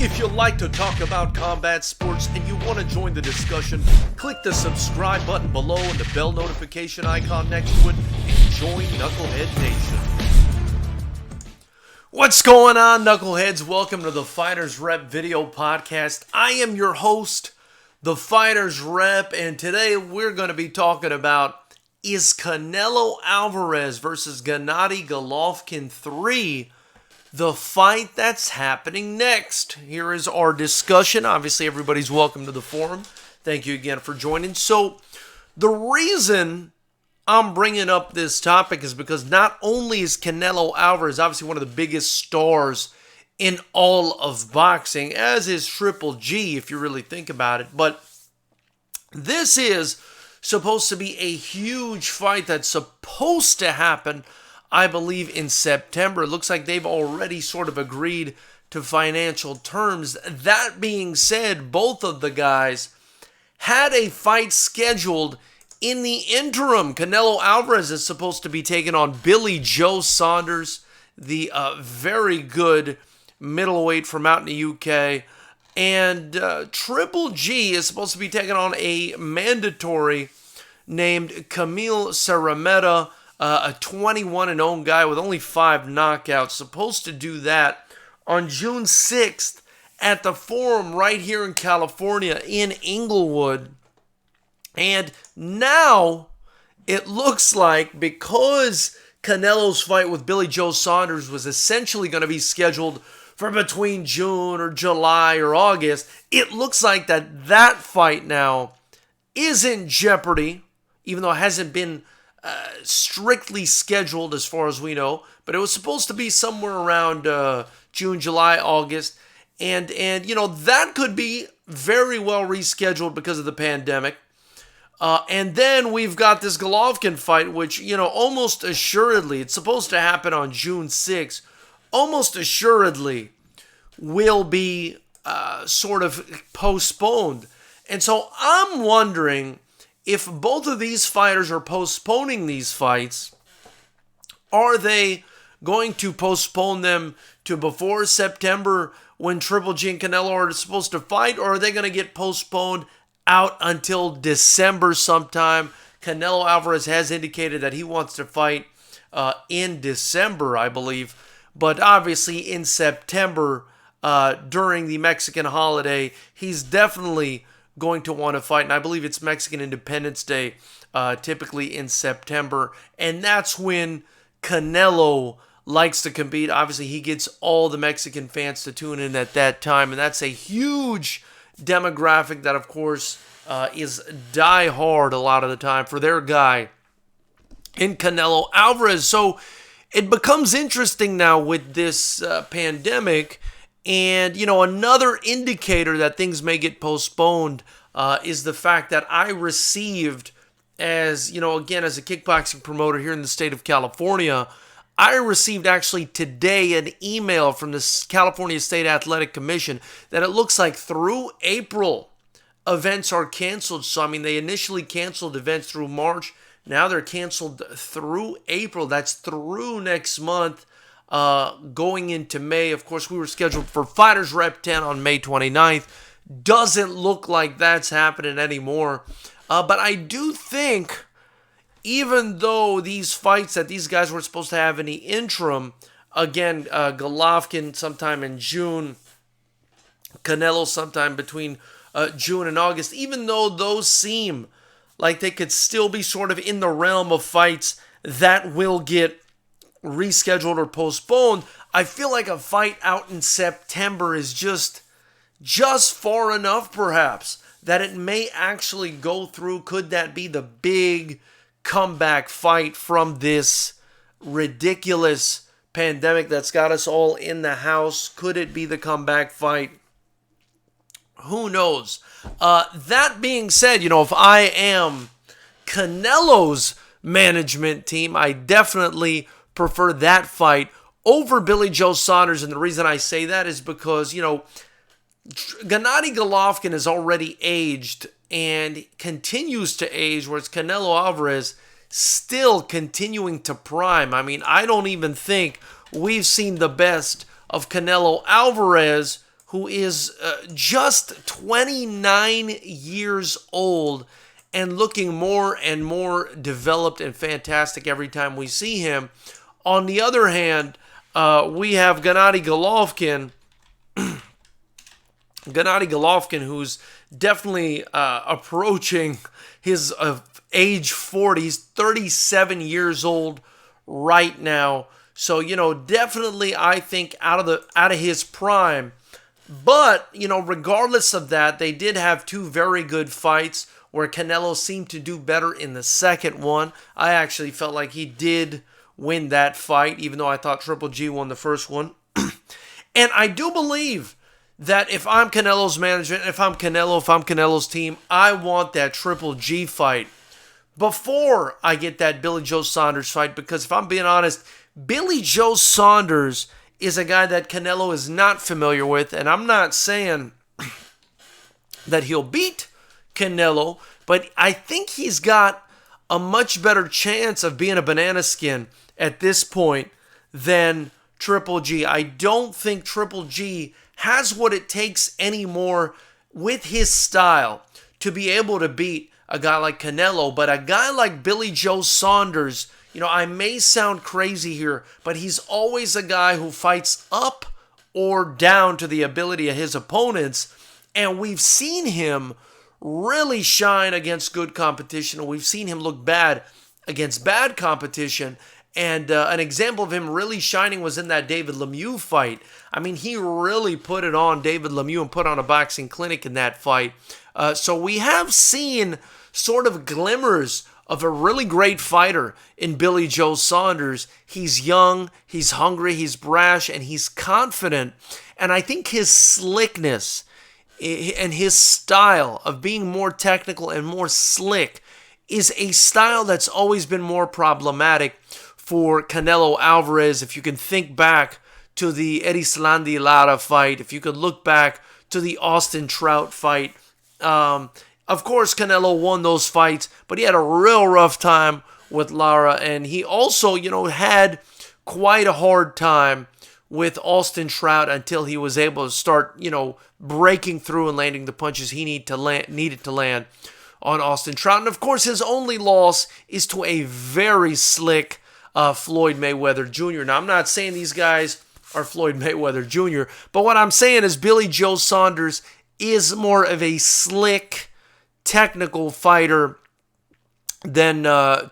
If you like to talk about combat sports and you want to join the discussion, click the subscribe button below and the bell notification icon next to it and join Knucklehead Nation. What's going on, Knuckleheads? Welcome to the Fighters Rep video podcast. I am your host, the Fighters Rep, and today we're going to be talking about, is Canelo Alvarez versus Gennady Golovkin 3 the fight that's happening next? Here is our discussion. Obviously, everybody's welcome to the forum. Thank you again for joining. So, the reason I'm bringing up this topic is because not only is Canelo Alvarez obviously one of the biggest stars in all of boxing, as is Triple G, if you really think about it, but this is supposed to be a huge fight that's supposed to happen, I believe, in September. It looks like they've already sort of agreed to financial terms. That being said, both of the guys had a fight scheduled in the interim. Canelo Alvarez is supposed to be taking on Billy Joe Saunders, the very good middleweight from out in the UK. And Triple G is supposed to be taking on a mandatory named Camille Sarameta, a 21-0 guy with only 5 knockouts, supposed to do that on June 6th at the Forum right here in California in Inglewood. And now it looks like, because Canelo's fight with Billy Joe Saunders was essentially going to be scheduled for between June or July or August, it looks like that fight now is in jeopardy, even though it hasn't been strictly scheduled as far as we know, but it was supposed to be somewhere around June, July, August, and you know, that could be very well rescheduled because of the pandemic. And then we've got this Golovkin fight, which, you know, almost assuredly, it's supposed to happen on June 6th, almost assuredly will be sort of postponed. And so I'm wondering, if both of these fighters are postponing these fights, are they going to postpone them to before September when Triple G and Canelo are supposed to fight, or are they going to get postponed out until December sometime? Canelo Alvarez has indicated that he wants to fight in December, I believe, but obviously in September during the Mexican holiday, he's definitely going to want to fight, and I believe it's Mexican Independence Day, typically in September, and that's when Canelo likes to compete. Obviously, he gets all the Mexican fans to tune in at that time, and that's a huge demographic that, of course, is die hard a lot of the time for their guy in Canelo Alvarez. So it becomes interesting now with this pandemic. And, you know, another indicator that things may get postponed is the fact that I received, as, you know, again, as a kickboxing promoter here in the state of California, I received actually today an email from the California State Athletic Commission that it looks like through April, events are canceled. So, I mean, they initially canceled events through March. Now they're canceled through April. That's through next month. Going into May. Of course, we were scheduled for Fighters Rep 10 on May 29th. Doesn't look like that's happening anymore. But I do think, even though these fights that these guys were supposed to have in the interim, again, Golovkin sometime in June, Canelo sometime between June and August, even though those seem like they could still be sort of in the realm of fights that will get rescheduled or postponed, I feel like a fight out in September is just far enough, perhaps, that it may actually go through. Could that be the big comeback fight from this ridiculous pandemic that's got us all in the house? Could it be the comeback fight? Who knows? That being said, you know, if I am Canelo's management team, I definitely prefer that fight over Billy Joe Saunders. And the reason I say that is because, you know, Gennady Golovkin is already aged and continues to age, whereas Canelo Alvarez still continuing to prime. I mean, I don't even think we've seen the best of Canelo Alvarez, who is just 29 years old and looking more and more developed and fantastic every time we see him. On the other hand, we have Gennady Golovkin. Gennady Golovkin, who's definitely approaching his age 40. He's 37 years old right now. So, definitely I think out of his prime. But, regardless of that, they did have two very good fights where Canelo seemed to do better in the second one. I actually felt like he did win that fight, even though I thought Triple G won the first one. And I do believe that if I'm Canelo's management, if I'm Canelo's team, I want that Triple G fight before I get that Billy Joe Saunders fight. Because if I'm being honest, Billy Joe Saunders is a guy that Canelo is not familiar with. And I'm not saying that he'll beat Canelo, but I think he's got a much better chance of being a banana skin at this point than Triple G. I don't think Triple G has what it takes anymore with his style to be able to beat a guy like Canelo, but a guy like Billy Joe Saunders, I may sound crazy here, but he's always a guy who fights up or down to the ability of his opponents, and we've seen him really shine against good competition, and we've seen him look bad against bad competition. And an example of him really shining was in that David Lemieux fight. I mean, he really put it on David Lemieux and put on a boxing clinic in that fight. So we have seen sort of glimmers of a really great fighter in Billy Joe Saunders. He's young, he's hungry, he's brash, and he's confident. And I think his slickness and his style of being more technical and more slick is a style that's always been more problematic for Canelo Alvarez. If you can think back to the Erislandy Lara fight, if you could look back to the Austin Trout fight, of course Canelo won those fights, but he had a real rough time with Lara, and he also, had quite a hard time with Austin Trout until he was able to start, breaking through and landing the punches he needed to land on Austin Trout. And of course, his only loss is to a very slick Floyd Mayweather Jr. Now, I'm not saying these guys are Floyd Mayweather Jr., but what I'm saying is Billy Joe Saunders is more of a slick, technical fighter than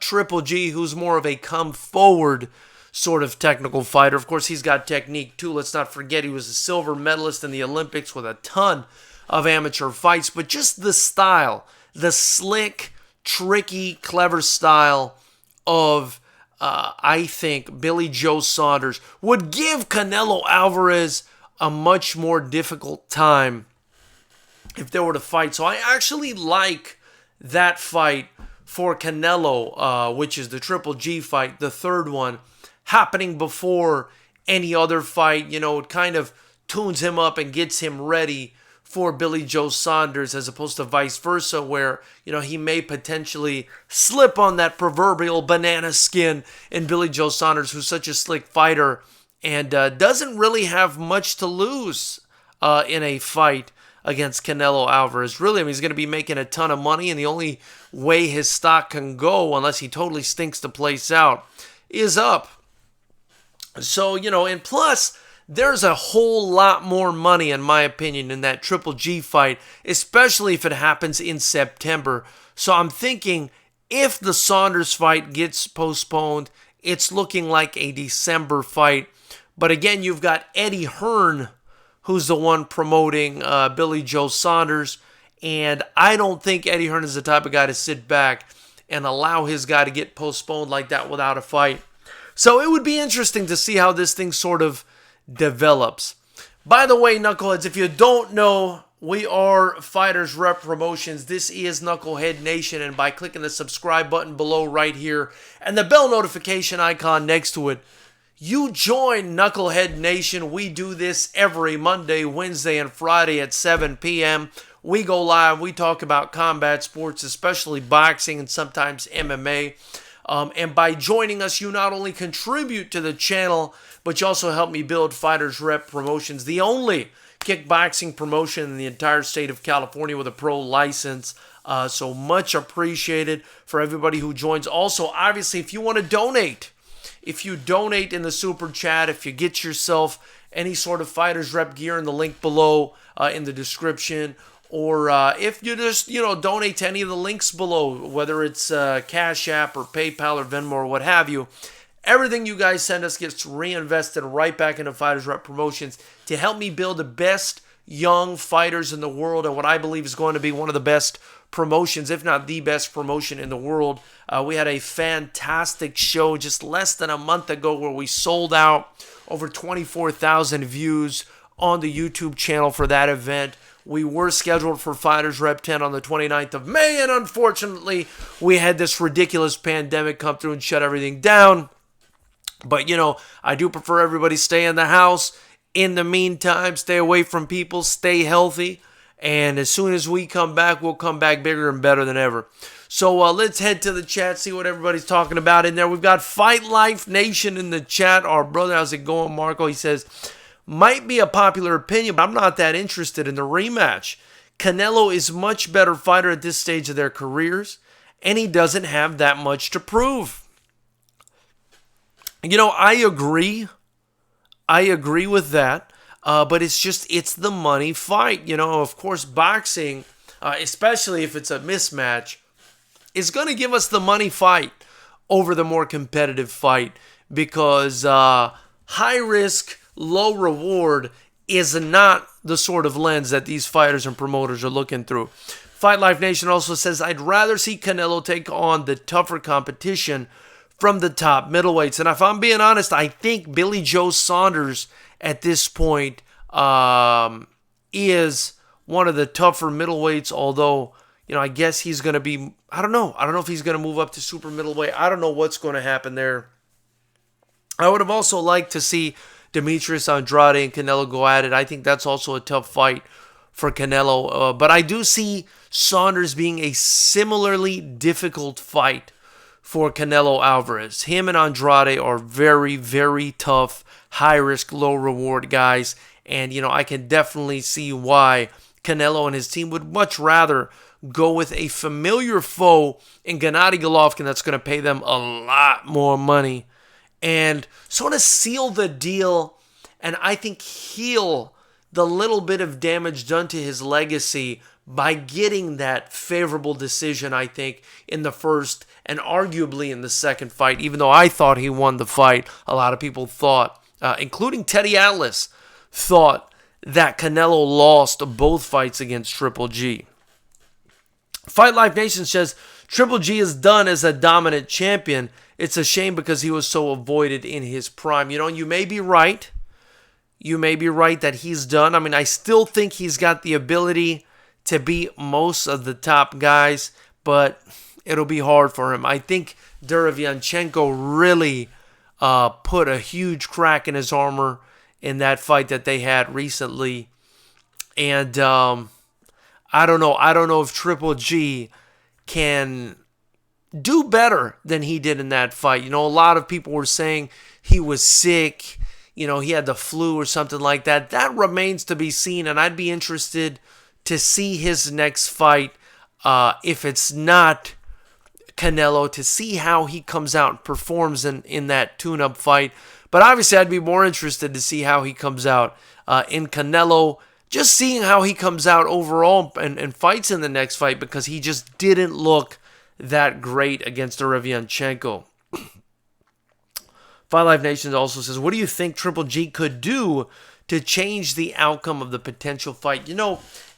Triple G, who's more of a come-forward sort of technical fighter. Of course, he's got technique too. Let's not forget he was a silver medalist in the Olympics with a ton of amateur fights. But just the style, the slick, tricky, clever style of, I think, Billy Joe Saunders would give Canelo Alvarez a much more difficult time if they were to fight. So I actually like that fight for Canelo, which is the Triple G fight, the third one, happening before any other fight. It kind of tunes him up and gets him ready for Billy Joe Saunders, as opposed to vice versa, where, he may potentially slip on that proverbial banana skin in Billy Joe Saunders, who's such a slick fighter and doesn't really have much to lose in a fight against Canelo Alvarez. Really, he's going to be making a ton of money, and the only way his stock can go, unless he totally stinks the place out, is up. So, and plus, there's a whole lot more money, in my opinion, in that Triple G fight, especially if it happens in September. So I'm thinking if the Saunders fight gets postponed, it's looking like a December fight. But again, you've got Eddie Hearn, who's the one promoting Billy Joe Saunders, and I don't think Eddie Hearn is the type of guy to sit back and allow his guy to get postponed like that without a fight. So it would be interesting to see how this thing sort of develops. By the way, Knuckleheads, if you don't know, we are FightersRep Promotions. This is Knucklehead Nation, and by clicking the subscribe button below right here and the bell notification icon next to it, you join Knucklehead Nation. We do this every Monday, Wednesday, and Friday at 7 p.m. We go live. We talk about combat sports, especially boxing and sometimes MMA. And by joining us, you not only contribute to the channel, but you also help me build FightersRep Promotions, the only kickboxing promotion in the entire state of California with a pro license. So much appreciated for everybody who joins. Also, obviously, if you want to donate, if you donate in the super chat, if you get yourself any sort of Fighters Rep gear in the link below in the description, or if you just, donate to any of the links below, whether it's Cash App or PayPal or Venmo or what have you, everything you guys send us gets reinvested right back into Fighters Rep Promotions to help me build the best young fighters in the world and what I believe is going to be one of the best promotions, if not the best promotion in the world. We had a fantastic show just less than a month ago where we sold out over 24,000 views on the YouTube channel for that event. We were scheduled for Fighters Rep 10 on the 29th of May, and unfortunately, we had this ridiculous pandemic come through and shut everything down. But, I do prefer everybody stay in the house. In the meantime, stay away from people, stay healthy, and as soon as we come back, we'll come back bigger and better than ever. So let's head to the chat, see what everybody's talking about in there. We've got Fight Life Nation in the chat. Our brother, how's it going, Marco? He says, might be a popular opinion, but I'm not that interested in the rematch. Canelo is much better fighter at this stage of their careers, and he doesn't have that much to prove. I agree. I agree with that, but it's the money fight. Of course, boxing, especially if it's a mismatch, is going to give us the money fight over the more competitive fight because high risk, low reward is not the sort of lens that these fighters and promoters are looking through. Fight Life Nation also says, I'd rather see Canelo take on the tougher competition from the top middleweights. And if I'm being honest, I think Billy Joe Saunders at this point is one of the tougher middleweights, although, I guess he's going to be, I don't know if he's going to move up to super middleweight. I don't know what's going to happen there. I would have also liked to see Demetrius Andrade and Canelo go at it. I think that's also a tough fight for Canelo. But I do see Saunders being a similarly difficult fight for Canelo Alvarez. Him and Andrade are very, very tough, high-risk, low-reward guys. And, I can definitely see why Canelo and his team would much rather go with a familiar foe in Gennady Golovkin that's going to pay them a lot more money and sort of seal the deal and I think heal the little bit of damage done to his legacy by getting that favorable decision, I think, in the first and arguably in the second fight. Even though I thought he won the fight, a lot of people thought, including Teddy Atlas, thought that Canelo lost both fights against Triple G. Fight Life Nation says, Triple G is done as a dominant champion. It's a shame because he was so avoided in his prime. You may be right. You may be right that he's done. I mean, I still think he's got the ability to beat most of the top guys, but it'll be hard for him. I think Derevyanchenko really put a huge crack in his armor in that fight that they had recently. And I don't know. I don't know if Triple G can do better than he did in that fight. A lot of people were saying he was sick. He had the flu or something like that. That remains to be seen, and I'd be interested to see his next fight, if it's not Canelo, to see how he comes out and performs in that tune-up fight. But obviously, I'd be more interested to see how he comes out in Canelo, just seeing how he comes out overall and fights in the next fight, because he just didn't look that great against Derevyanchenko. Fight Life Nation also says, what do you think Triple G could do to change the outcome of the potential fight?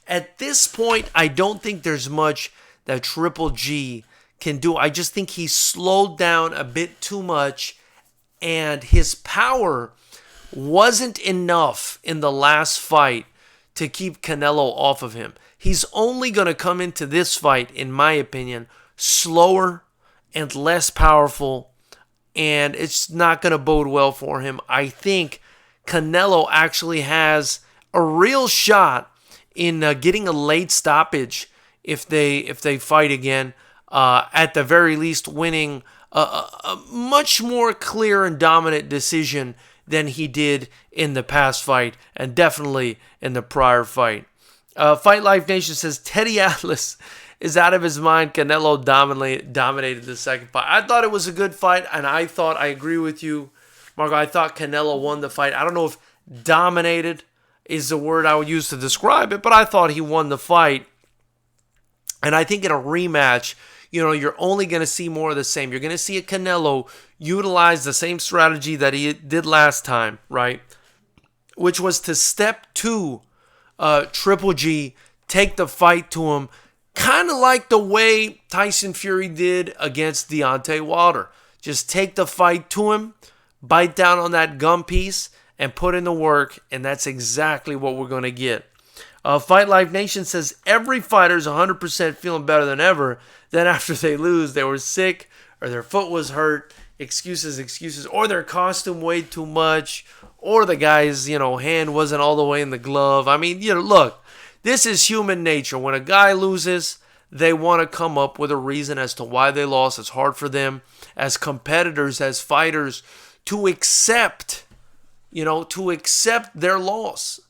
At this point, I don't think there's much that Triple G can do. I just think he slowed down a bit too much, and his power wasn't enough in the last fight to keep Canelo off of him. He's only going to come into this fight, in my opinion, slower and less powerful, and it's not going to bode well for him. I think Canelo actually has a real shot in getting a late stoppage if they fight again. At the very least, winning a much more clear and dominant decision than he did in the past fight and definitely in the prior fight. Fight Life Nation says Teddy Atlas is out of his mind. Canelo dominated the second fight. I thought it was a good fight, and I agree with you, Marco. I thought Canelo won the fight. I don't know if dominated is the word I would use to describe it, but I thought he won the fight. And I think in a rematch, you're only going to see more of the same. You're going to see a Canelo utilize the same strategy that he did last time, right? Which was to step to Triple G, take the fight to him, kind of like the way Tyson Fury did against Deontay Wilder. Just take the fight to him, bite down on that gum piece, and put in the work, and that's exactly what we're going to get. Fight Life Nation says every fighter's 100% feeling better than ever. Then after they lose, they were sick, or their foot was hurt, excuses, or their costume weighed too much, or the guy's, hand wasn't all the way in the glove. I mean, look, this is human nature. When a guy loses, they want to come up with a reason as to why they lost. It's hard for them as competitors, as fighters, to accept their loss.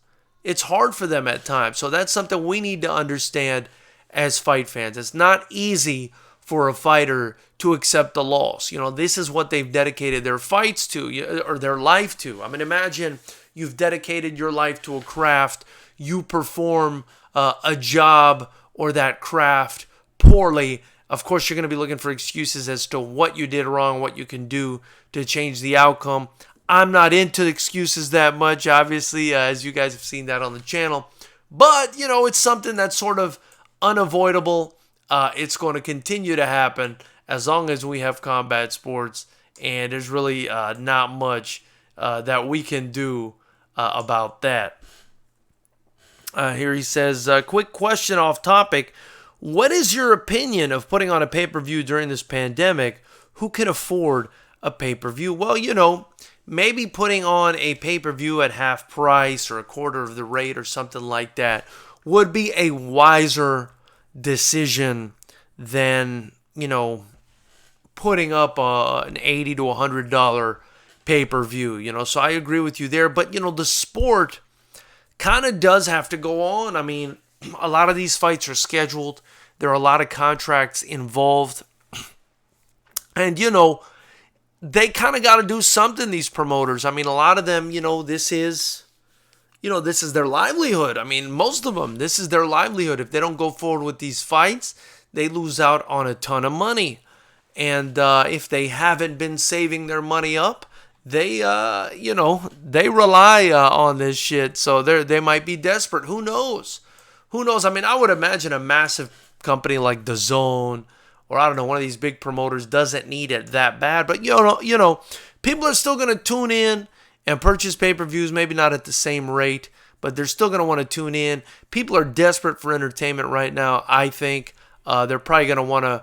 It's hard for them at times. So that's something we need to understand as fight fans. It's not easy for a fighter to accept the loss. This is what they've dedicated their fights to, or their life to. I mean, imagine you've dedicated your life to a craft. You perform a job or that craft poorly. Of course, you're going to be looking for excuses as to what you did wrong, what you can do to change the outcome. I'm not into excuses that much, obviously, as you guys have seen that on the channel. But, it's something that's sort of unavoidable. It's going to continue to happen as long as we have combat sports. And there's really not much that we can do about that. Here he says, quick question off topic. What is your opinion of putting on a pay-per-view during this pandemic? Who can afford a pay-per-view? Well, maybe putting on a pay-per-view at half price or a quarter of the rate or something like that would be a wiser decision than, putting up an $80 to $100 pay-per-view. So I agree with you there. But, the sport kind of does have to go on. I mean, a lot of these fights are scheduled. There are a lot of contracts involved. And, they kind of got to do something, these promoters. I mean, a lot of them, this is their livelihood. I mean, most of them, this is their livelihood. If they don't go forward with these fights, they lose out on a ton of money. And if they haven't been saving their money up, they rely on this shit. So they might be desperate. Who knows? I mean, I would imagine a massive company like DAZN, or I don't know, one of these big promoters doesn't need it that bad. But, people are still going to tune in and purchase pay-per-views, maybe not at the same rate, but they're still going to want to tune in. People are desperate for entertainment right now, I think. They're probably going to want to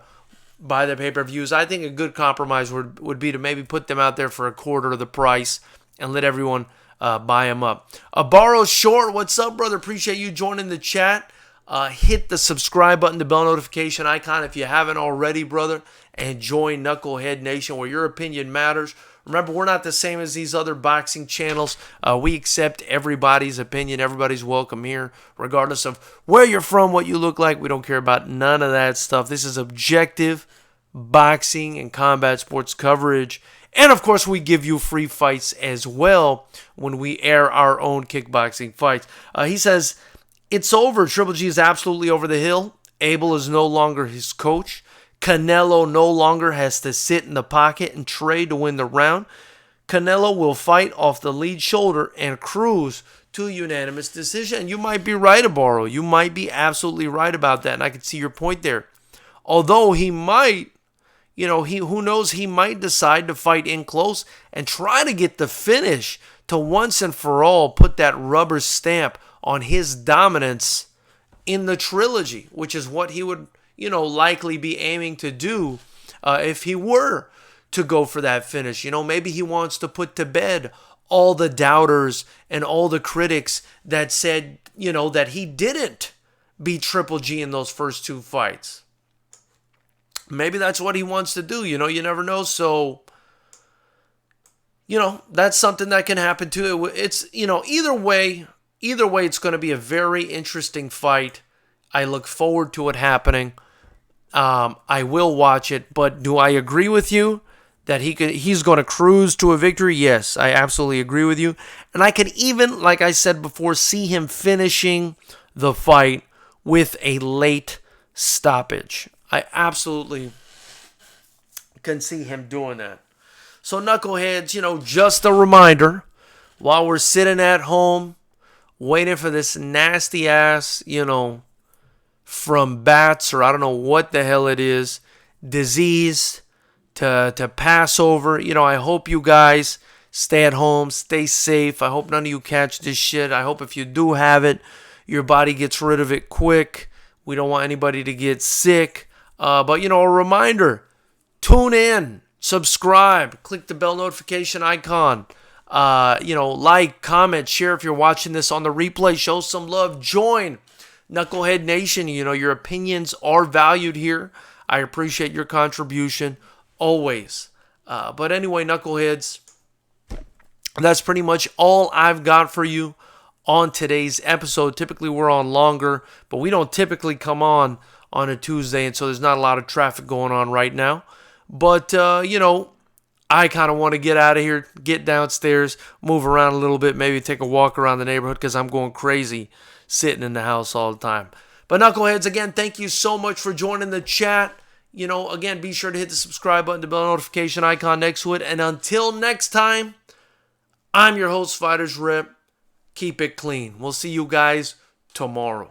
buy the pay-per-views. I think a good compromise would be to maybe put them out there for a quarter of the price and let everyone buy them up. Barrow Short, what's up, brother? Appreciate you joining the chat. Hit the subscribe button, the bell notification icon if you haven't already, brother, and join Knucklehead Nation, where your opinion matters. Remember, we're not the same as these other boxing channels. We accept everybody's opinion. Everybody's welcome here, regardless of where you're from, what you look like. We don't care about none of that stuff. This is objective boxing and combat sports coverage. And, of course, we give you free fights as well when we air our own kickboxing fights. He says, it's over. Triple G is absolutely over the hill. Abel is no longer his coach. Canelo no longer has to sit in the pocket and trade to win the round. Canelo will fight off the lead shoulder and cruise to a unanimous decision. And you might be right, Abaro. You might be absolutely right about that. And I can see your point there. Although he might, who knows, he might decide to fight in close and try to get the finish to once and for all put that rubber stamp on his dominance in the trilogy, which is what he would, likely be aiming to do if he were to go for that finish. Maybe he wants to put to bed all the doubters and all the critics that said, that he didn't beat Triple G in those first two fights. Maybe that's what he wants to do. You never know. So, that's something that can happen too. It's, either way, it's going to be a very interesting fight. I look forward to it happening. I will watch it, but do I agree with you that he's going to cruise to a victory? Yes, I absolutely agree with you. And I could even, like I said before, see him finishing the fight with a late stoppage. I absolutely can see him doing that. So knuckleheads, just a reminder, while we're sitting at home waiting for this nasty ass, from bats or I don't know what the hell it is, disease to pass over. I hope you guys stay at home, stay safe. I hope none of you catch this shit. I hope if you do have it, your body gets rid of it quick. We don't want anybody to get sick. But a reminder, tune in, subscribe, click the bell notification icon. Like, comment, share if you're watching this on the replay. Show some love. Join Knucklehead Nation. Your opinions are valued here. I appreciate your contribution always. But anyway, Knuckleheads, that's pretty much all I've got for you on today's episode. Typically, we're on longer, but we don't typically come on a Tuesday, and so there's not a lot of traffic going on right now. But, I kind of want to get out of here, get downstairs, move around a little bit, maybe take a walk around the neighborhood because I'm going crazy sitting in the house all the time. But Knuckleheads, again, thank you so much for joining the chat. Again, be sure to hit the subscribe button, the bell notification icon next to it. And until next time, I'm your host, FightersRep. Keep it clean. We'll see you guys tomorrow.